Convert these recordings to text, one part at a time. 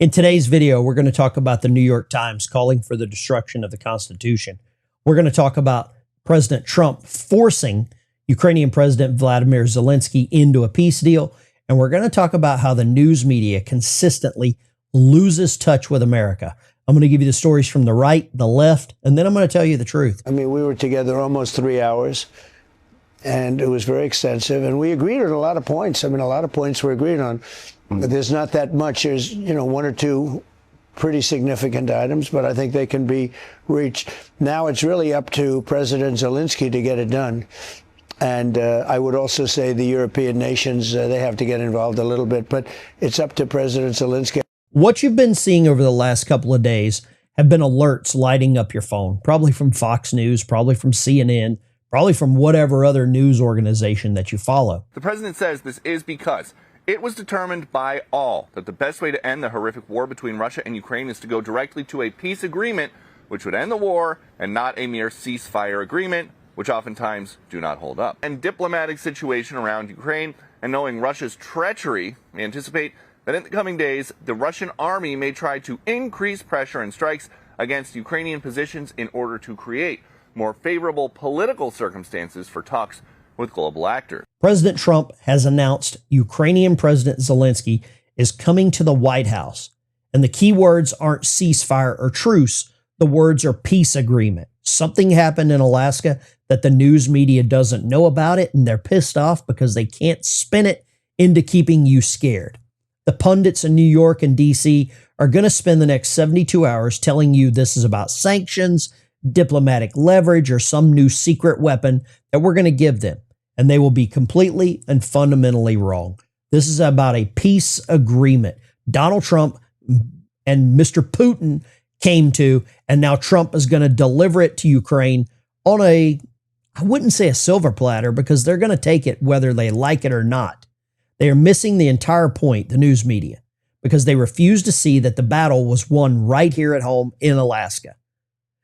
In today's video, we're going to talk about the New York Times calling for the destruction of the Constitution. We're going to talk about President Trump forcing Ukrainian President Vladimir Zelensky into a peace deal. And we're going to talk about how the news media consistently loses touch with America. I'm going to give you the stories from the right, the left, and then I'm going to tell you the truth. I mean, we were together almost 3 hours, and it was very extensive, and we agreed on a lot of points. I mean, a lot of points we agreed on. But there's not that much. There's, one or two pretty significant items, but I think they can be reached. Now it's really up to President Zelensky to get it done. And I would also say the European nations, they have to get involved a little bit, but it's up to President Zelensky. What you've been seeing over the last couple of days have been alerts lighting up your phone, probably from Fox News, probably from CNN, probably from whatever other news organization that you follow. The president says this is because it was determined by all that the best way to end the horrific war between Russia and Ukraine is to go directly to a peace agreement, which would end the war, and not a mere ceasefire agreement, which oftentimes do not hold up. And diplomatic situation around Ukraine, and knowing Russia's treachery, we anticipate that in the coming days, the Russian army may try to increase pressure and strikes against Ukrainian positions in order to create more favorable political circumstances for talks with global actors. President Trump has announced Ukrainian President Zelensky is coming to the White House. And the key words aren't ceasefire or truce. The words are peace agreement. Something happened in Alaska that the news media doesn't know about it, and they're pissed off because they can't spin it into keeping you scared. The pundits in New York and D.C. are going to spend the next 72 hours telling you this is about sanctions, diplomatic leverage, or some new secret weapon that we're going to give them. And they will be completely and fundamentally wrong. This is about a peace agreement Donald Trump and Mr. Putin came to, and now Trump is going to deliver it to Ukraine on I wouldn't say a silver platter, because they're going to take it whether they like it or not. They are missing the entire point, the news media, because they refuse to see that the battle was won right here at home in Alaska.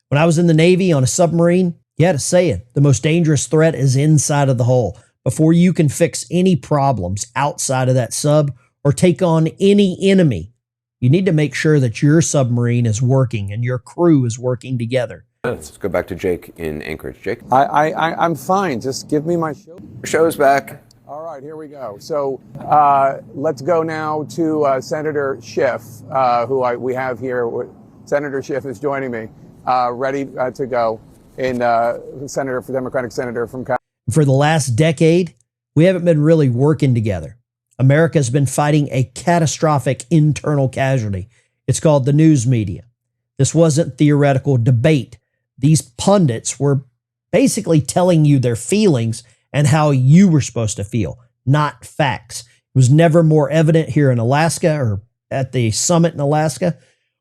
When I was in the Navy on a submarine, you had to say it. The most dangerous threat is inside of the hull. Before you can fix any problems outside of that sub or take on any enemy, you need to make sure that your submarine is working and your crew is working together. Let's go back to Jake in Anchorage. Jake? I'm fine. Just give me my show. Show's back. All right, here we go. So let's go now to Senator Schiff, who we have here. Senator Schiff is joining me, ready to go. Senator for Democratic Senator from California. For the last decade, we haven't been really working together. America has been fighting a catastrophic internal casualty. It's called the news media. This wasn't theoretical debate. These pundits were basically telling you their feelings and how you were supposed to feel, not facts. It was never more evident here in Alaska or at the summit in Alaska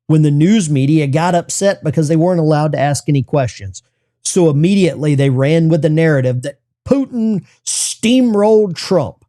when the news media got upset because they weren't allowed to ask any questions. So immediately they ran with the narrative that Putin steamrolled Trump.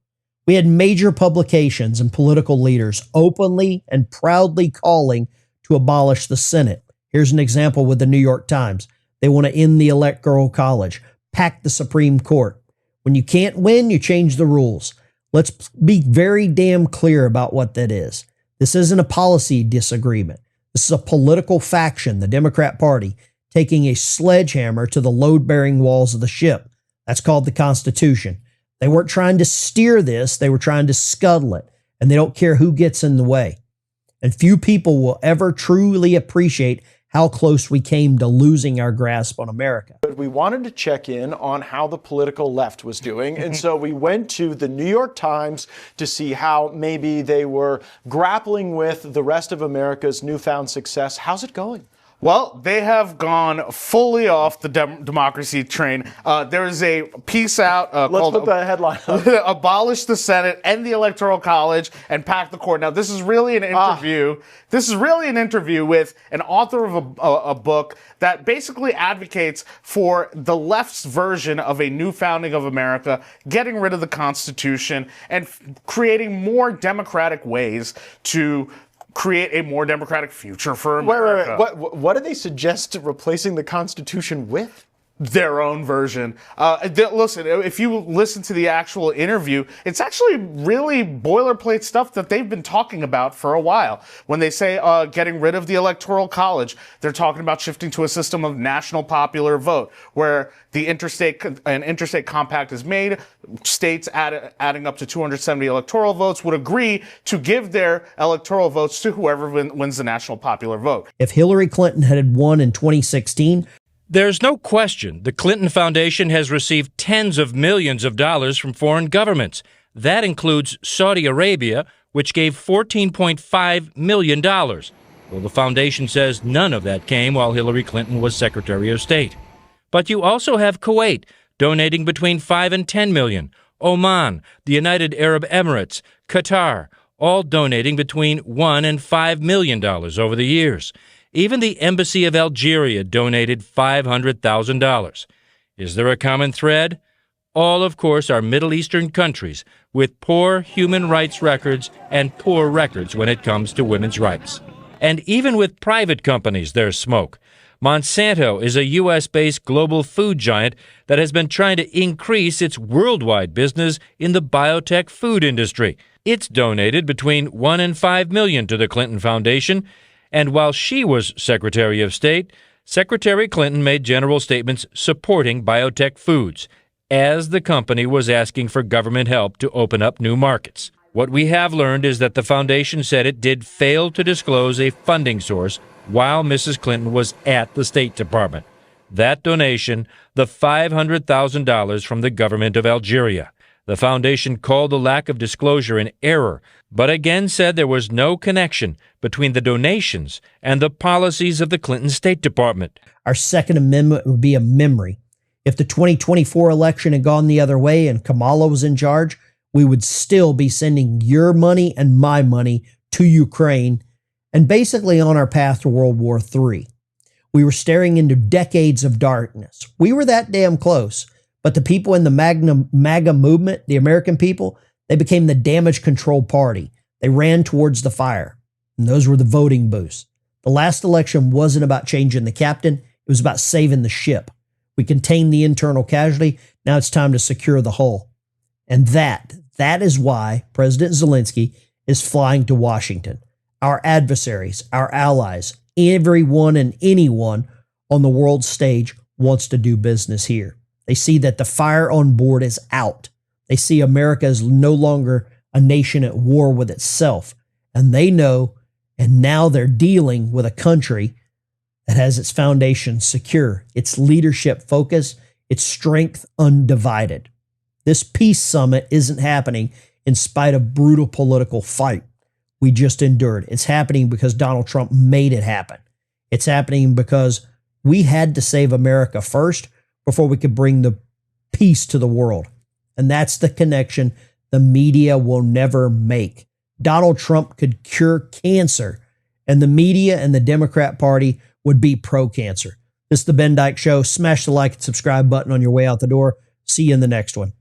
We had major publications and political leaders openly and proudly calling to abolish the Senate. Here's an example with the New York Times. They want to end the Electoral College, pack the Supreme Court. When you can't win, you change the rules. Let's be very damn clear about what that is. This isn't a policy disagreement. This is a political faction, the Democrat Party, taking a sledgehammer to the load-bearing walls of the ship. That's called the Constitution. They weren't trying to steer this. They were trying to scuttle it, and they don't care who gets in the way. And few people will ever truly appreciate how close we came to losing our grasp on America. We wanted to check in on how the political left was doing, and so we went to the New York Times to see how maybe they were grappling with the rest of America's newfound success. How's it going? Well, they have gone fully off the democracy train. There is a piece out Let's put the headline up. Abolish the Senate, End the Electoral College, and Pack the Court. Now, this is really an interview. This is really an interview with an author of a book that basically advocates for the left's version of a new founding of America, getting rid of the Constitution, and creating more democratic ways to create a more democratic future for America. Wait. What do they suggest replacing the Constitution with? their own version. Listen, if you listen to the actual interview, it's actually really boilerplate stuff that they've been talking about for a while. When they say getting rid of the Electoral College, they're talking about shifting to a system of national popular vote, where the interstate compact is made. States adding up to 270 electoral votes would agree to give their electoral votes to whoever wins the national popular vote. If Hillary Clinton had won in 2016, there's no question the Clinton Foundation has received tens of millions of dollars from foreign governments. That includes Saudi Arabia, which gave $14.5 million. Well, the foundation says none of that came while Hillary Clinton was Secretary of State. But you also have Kuwait donating between $5 and $10 million, Oman, the United Arab Emirates, Qatar, all donating between $1 and $5 million over the years. Even the Embassy of Algeria donated $500,000. Is there a common thread? All, of course, are Middle Eastern countries with poor human rights records and poor records when it comes to women's rights. And even with private companies, there's smoke. Monsanto is a U.S.-based global food giant that has been trying to increase its worldwide business in the biotech food industry. It's donated between $1 and $5 million to the Clinton Foundation. And while she was Secretary of State, Secretary Clinton made general statements supporting biotech foods, as the company was asking for government help to open up new markets. What we have learned is that the foundation said it did fail to disclose a funding source while Mrs. Clinton was at the State Department. That donation, the $500,000 from the government of Algeria. The foundation called the lack of disclosure an error, but again said there was no connection between the donations and the policies of the Clinton State Department. our Second Amendment would be a memory. If the 2024 election had gone the other way and Kamala was in charge, we would still be sending your money and my money to Ukraine and basically on our path to World War III. We were staring into decades of darkness. We were that damn close. But the people in the MAGA movement, the American people, they became the damage control party. They ran towards the fire. And those were the voting booths. The last election wasn't about changing the captain. It was about saving the ship. We contained the internal casualty. Now it's time to secure the hull. And that is why President Zelensky is flying to Washington. Our adversaries, our allies, everyone and anyone on the world stage wants to do business here. They see that the fire on board is out. They see America is no longer a nation at war with itself. And they know, and now they're dealing with a country that has its foundation secure, its leadership focus, its strength undivided. This peace summit isn't happening in spite of brutal political fight we just endured. It's happening because Donald Trump made it happen. It's happening because we had to save America first before we could bring the peace to the world. And that's the connection the media will never make. Donald Trump could cure cancer, and the media and the Democrat Party would be pro-cancer. This is the Ben Dykes Show. Smash the like and subscribe button on your way out the door. See you in the next one.